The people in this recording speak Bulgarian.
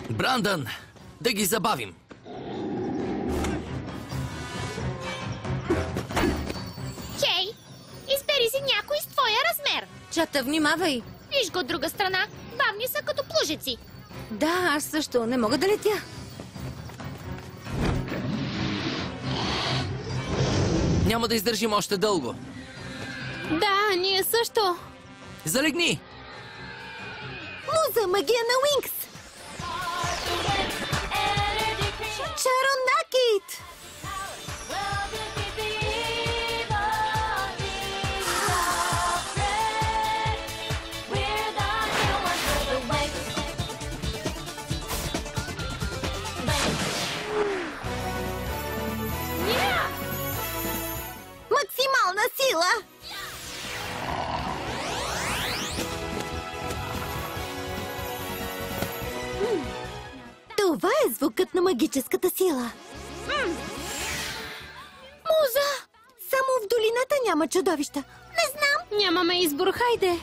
Брандън, да ги забавим. Хей, избери си някой с твоя размер. Чата, внимавай! Виж го от друга страна. Бавни са като плужици. Да, аз също не мога да летя. Няма да издържим още дълго. Да, ние също. Залегни! Муза, магия на Уинкс! Чаронакит! Максимална сила! Това е звукът на магическата сила. Муза! Само в долината няма чудовища. Не знам. Нямаме избор, хайде.